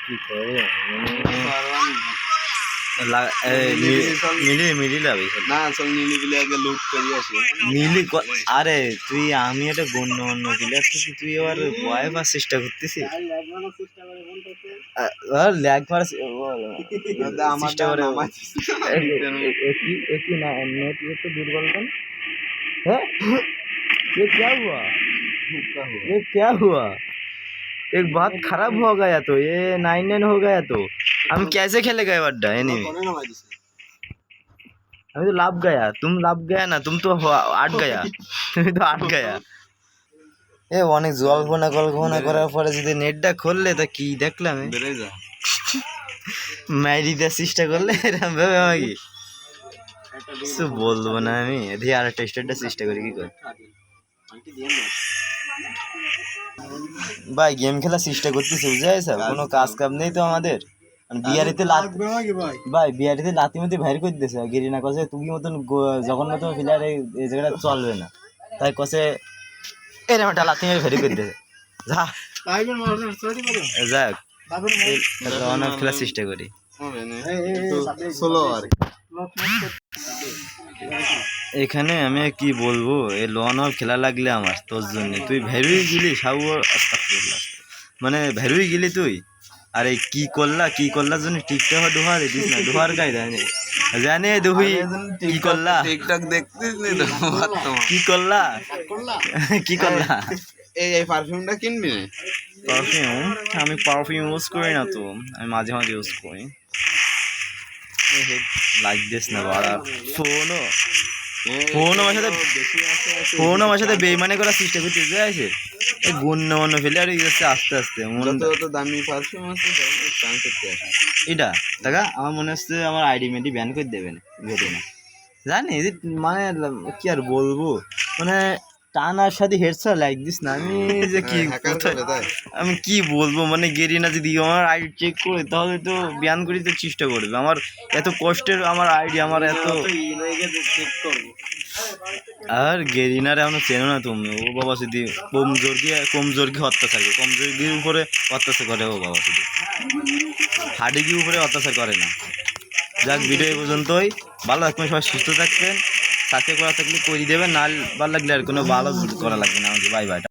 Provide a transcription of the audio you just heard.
কি করে মিলি লাভ না আসল নীলি বলে আগে লুট করি আসে নীলি আরে তুই আমি একটা গণ্য অন্য প্লেয়ার থেকে তুই এবার ভয় পাওয়ার চেষ্টা করতেছিস আর ল্যাগ মারার চেষ্টা করে একই না नेट ये तो दुर्बल है ये क्या हुआ ये क्या हुआ एक बात खराब हो गया तो ये 9-9 हो गया तो हम कैसे खेलेगा ये बड्डा एनिमी अभी तो लाभ गया तुम लाभ गया ना तुम तो आट गया তুমি তো আট গয়া এ অনেক জল্পনা করার পরে যদি নেটটা খুললে তা কি দেখলাম বেড়ে যা মাইরি দেওয়ার চেষ্টা করলে এরকম ভাবে আমাকে কিছু বলবো না আমি দিয়ে আর একটা স্টারটা চেষ্টা করি কি করে ভাই গেম খেলার চেষ্টা করতেছি বুঝাইছ কোনো কাজ কাম নেই তো আমাদের বিয়ারিতে ভাই বিয়ারিতে লাতি মতি বাইর করে দিতেছে গেরিনা কসে তুই মতন জগন্নাথ প্লেয়ার এই জায়গাটা চলবে না তাই কসে এরকম একটা লাতি মেরে ভেরি করে দিতেছে যা যাক অনেক খেলার চেষ্টা করি এখানে আমি কি বলবো এই লন অফ খেলা লাগলে আমার তোর জন্য তুই ভেরুই গেলি সাউ মানে ভেরুই গেলি তুই আরে কি করলার জন্য টিকটক ডুহা দিস না ডুহার গাই জানে দুই কি করলা টিকটক দেখতিস নি তো কি করলা এই পারফিউমটা কিনবি না পারফিউম আমি পারফিউম ইউজ করি না তো আমি মাঝে মাঝে ইউজ করি লাইক দিস না বাড়া ফোন আমার সাথে বেইমানি করার চেষ্টা করতে আছে এই গণ্যমান্য ফেলে আর আস্তে আস্তে দামি পারফিউম আছে এটা দেখা আমার মনে হচ্ছে আমার আইডি মেডি ব্যান করে দেবেন ঘটনা জানি মানে কি আর বলবো মানে টানার সাথে হেডশট লাইক দিস না আমি যে কি আমি কি বলবো মানে গেরিনা যদি আমার আইডি চেক করে তাহলে তো ব্যান করিতে চেষ্টা করবে আমার এত কষ্টের আমার আইডি আমার এত আর গেরিনারে আমরা চেনো না তুমি ও বাবা শুধু কমজোরকে অত্যাচার করে কমজোরগির উপরে অত্যাচার করে ও বাবা শুধু হাডিগির উপরে অত্যাচার করে না যাক ভিডিও এই পর্যন্তই ভালো থাকবেন সবাই সুস্থ থাকবেন সাথে করা থাকলে করে দেবেন না ভালো লাগলে আর কোনো ভালো করা লাগবে না আমাকে বাই বাই।